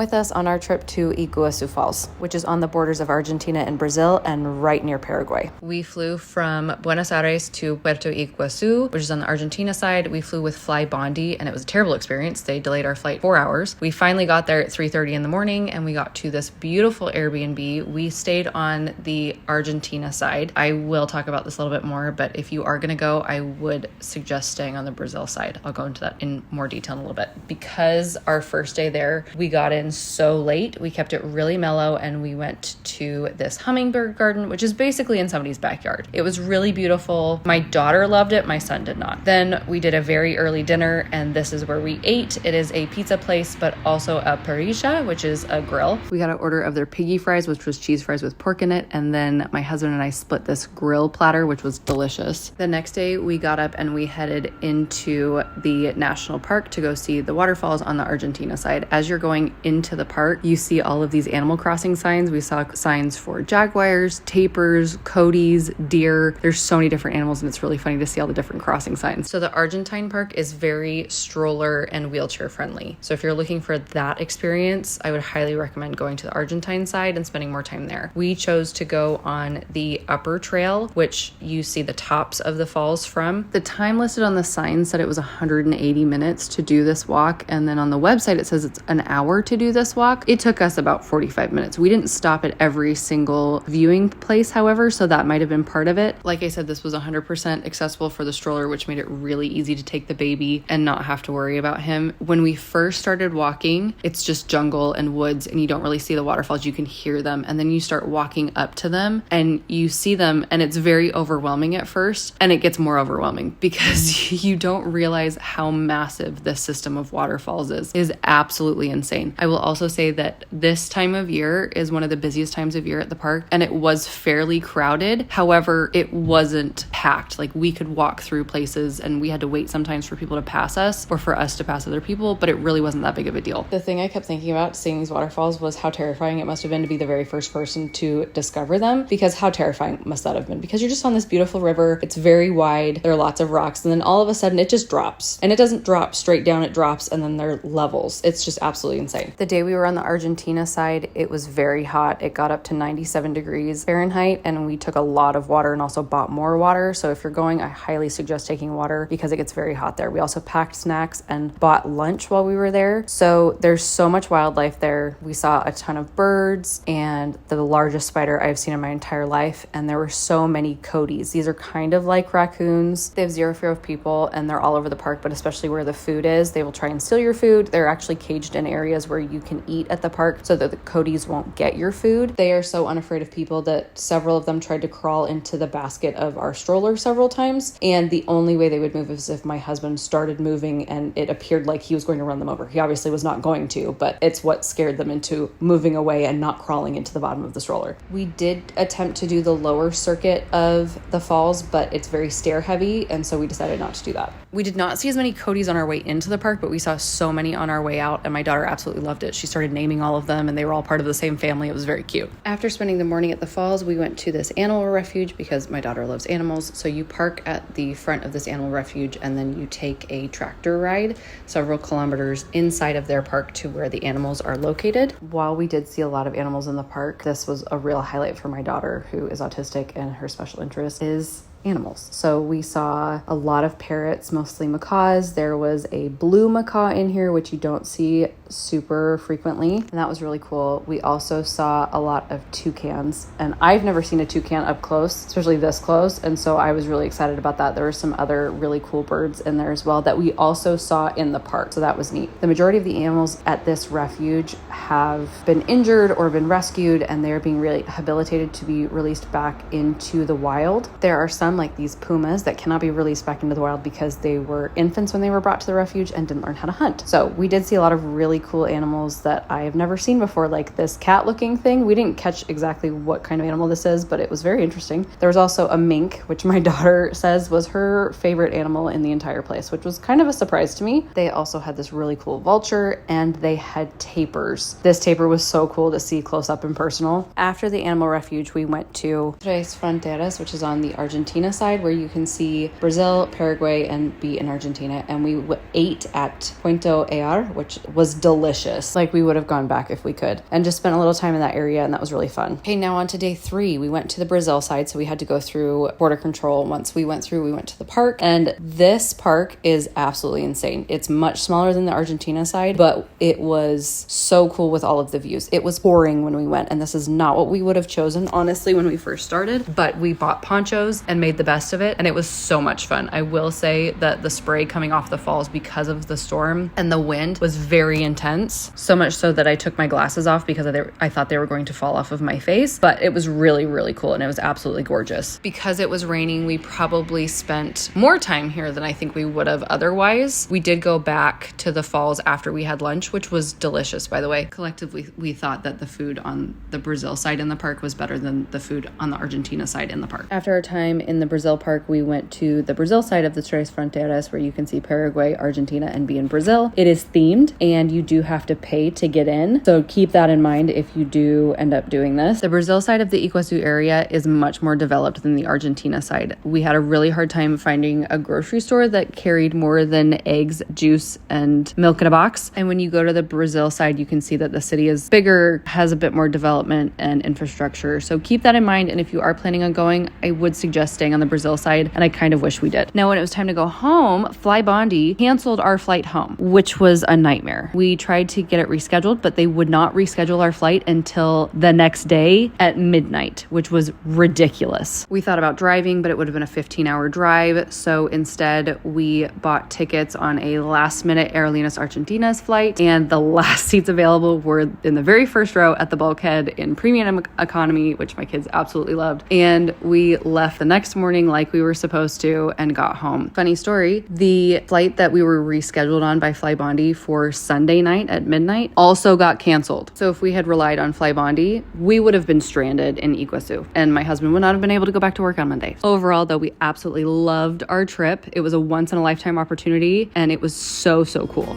with us on our trip to Iguazú Falls, which is on the borders of Argentina and Brazil and right near Paraguay. We flew from Buenos Aires to Puerto Iguazú, which is on the Argentina side. We flew with Fly Bondi, and it was a terrible experience. They delayed our flight 4 hours. We finally got there at 3:30 in the morning, and we got to this beautiful Airbnb. We stayed on the Argentina side. I will talk about this a little bit more, but if you are going to go, I would suggest staying on the Brazil side. I'll go into that in more detail in a little bit. Because our first day there, we got in so late, we kept it really mellow, and we went to this hummingbird garden, which is basically in somebody's backyard. It was really beautiful. My daughter loved it. My son did not. Then we did a very early dinner, and this is where we ate. It is a pizza place, but also a parrilla, which is a grill. We got an order of their piggy fries, which was cheese fries with pork in it, and then my husband and I split this grill platter, which was delicious. The next day, we got up and we headed into the national park to go see the waterfalls on the Argentina side. As you're going into the park, you see all of these Animal Crossing signs. We saw signs for jaguars, tapirs, coyotes, deer. There's so many different animals, and it's really funny to see all the different crossing signs. So the Argentine park is very stroller and wheelchair friendly. So if you're looking for that experience, I would highly recommend going to the Argentine side and spending more time there. We chose to go on the upper trail, which you see the tops of the falls from. The time listed on the sign said it was 180 minutes to do this walk, and then on the website it says it's an hour to do this walk. It took us about 45 minutes. We didn't stop at every single viewing place, however, so that might have been part of it. Like I said, this was 100% accessible for the stroller, which made it really easy to take the baby and not have to worry about him. When we first started walking, it's just jungle and woods, and you don't really see the waterfalls. You can hear them, and then you start walking up to them and you see them, and it's very overwhelming at first, and it gets more overwhelming because you don't realize how massive this system of waterfalls is absolutely insane. I will also say that this time of year is one of the busiest times of year at the park, and it was fairly crowded. However, it wasn't packed. Like, we could walk through places and we had to wait sometimes for people to pass us or for us to pass other people, but it really wasn't that big of a deal. The thing I kept thinking about seeing these waterfalls was how terrifying it must have been to be the very first person to discover them, because how terrifying must that have been? Because you're just on this beautiful river. It's very wide. There are lots of rocks, and then all of a sudden it just drops, and it doesn't drop straight down. It drops, and then there are levels. It's just absolutely insane. The day we were on the Argentina side, it was very hot. It got up to 97 degrees Fahrenheit, and we took a lot of water and also bought more water. So if you're going, I highly suggest taking water because it gets very hot there. We also packed snacks and bought lunch while we were there. So there's so much wildlife there. We saw a ton of birds and the largest spider I've seen in my entire life. And there were so many coyotes. These are kind of like raccoons. They have zero fear of people, and they're all over the park, but especially where the food is, they will try and steal your food. They're actually caged in areas where you can eat at the park so that the coyotes won't get your food. They are so unafraid of people that several of them tried to crawl into the basket of our stroller several times, and the only way they would move is if my husband started moving and it appeared like he was going to run them over. He obviously was not going to, but it's what scared them into moving away and not crawling into the bottom of the stroller. We did attempt to do the lower circuit of the falls, but it's very stair heavy, and so we decided not to do that. We did not see as many coyotes on our way into the park, but we saw so many on our way out, and my daughter absolutely loved it. She started naming all of them, and they were all part of the same family. It was very cute. After spending the morning at the falls, we went to this animal refuge because my daughter loves animals. So you park at the front of this animal refuge, and then you take a tractor ride several kilometers inside of their park to where the animals are located. While we did see a lot of animals in the park, this was a real highlight for my daughter, who is autistic, and her special interest is animals. So we saw a lot of parrots, mostly macaws. There was a blue macaw in here, which you don't see super frequently, and that was really cool. We also saw a lot of toucans, and I've never seen a toucan up close, especially this close, and so I was really excited about that. There were some other really cool birds in there as well that we also saw in the park, so that was neat. The majority of the animals at this refuge have been injured or been rescued, and they're being rehabilitated to be released back into the wild. There are some, like these pumas, that cannot be released back into the wild because they were infants when they were brought to the refuge and didn't learn how to hunt. So we did see a lot of really cool animals that I have never seen before, like this cat looking thing. We didn't catch exactly what kind of animal this is, but it was very interesting. There was also a mink, which my daughter says was her favorite animal in the entire place, which was kind of a surprise to me. They also had this really cool vulture, and they had tapirs. This tapir was so cool to see close up and personal. After the animal refuge, we went to Tres Fronteras, which is on the Argentina side, where you can see Brazil, Paraguay, and be in Argentina. And we ate at Puerto Ayar, which was delicious. delicious. Like, we would have gone back if we could, and just spent a little time in that area, and that was really fun. Okay, now on to day 3. We went to the Brazil side, so we had to go through border control. Once we went through, we went to the park, and this park is absolutely insane. It's much smaller than the Argentina side, but it was so cool with all of the views. It was pouring when we went, and this is not what we would have chosen, honestly, when we first started, but we bought ponchos and made the best of it, and it was so much fun. I will say that the spray coming off the falls because of the storm and the wind was very intense, so much so that I took my glasses off because I thought they were going to fall off of my face, but it was really, really cool, and it was absolutely gorgeous. Because it was raining, we probably spent more time here than I think we would have otherwise. We did go back to the falls after we had lunch, which was delicious, by the way. Collectively, we thought that the food on the Brazil side in the park was better than the food on the Argentina side in the park. After our time in the Brazil park, we went to the Brazil side of the Tres Fronteiras, where you can see Paraguay, Argentina, and be in Brazil. It is themed, and you do have to pay to get in, so keep that in mind if you do end up doing this. The Brazil side of the Iguazú area is much more developed than the Argentina side. We had a really hard time finding a grocery store that carried more than eggs, juice, and milk in a box. And when you go to the Brazil side, you can see that the city is bigger, has a bit more development and infrastructure. So keep that in mind. And if you are planning on going, I would suggest staying on the Brazil side. And I kind of wish we did. Now, when it was time to go home, Flybondi canceled our flight home, which was a nightmare. We tried to get it rescheduled, but they would not reschedule our flight until the next day at midnight, which was ridiculous. We thought about driving, but it would have been a 15-hour drive. So instead, we bought tickets on a last-minute Aerolíneas Argentinas flight, and the last seats available were in the very first row at the bulkhead in premium economy, which my kids absolutely loved. And we left the next morning like we were supposed to and got home. Funny story, the flight that we were rescheduled on by Flybondi for Sunday night at midnight also got canceled. So if we had relied on Flybondi, we would have been stranded in Iguazú, and my husband would not have been able to go back to work on Monday. Overall, though, we absolutely loved our trip. It was a once-in-a-lifetime opportunity, and it was so, so cool.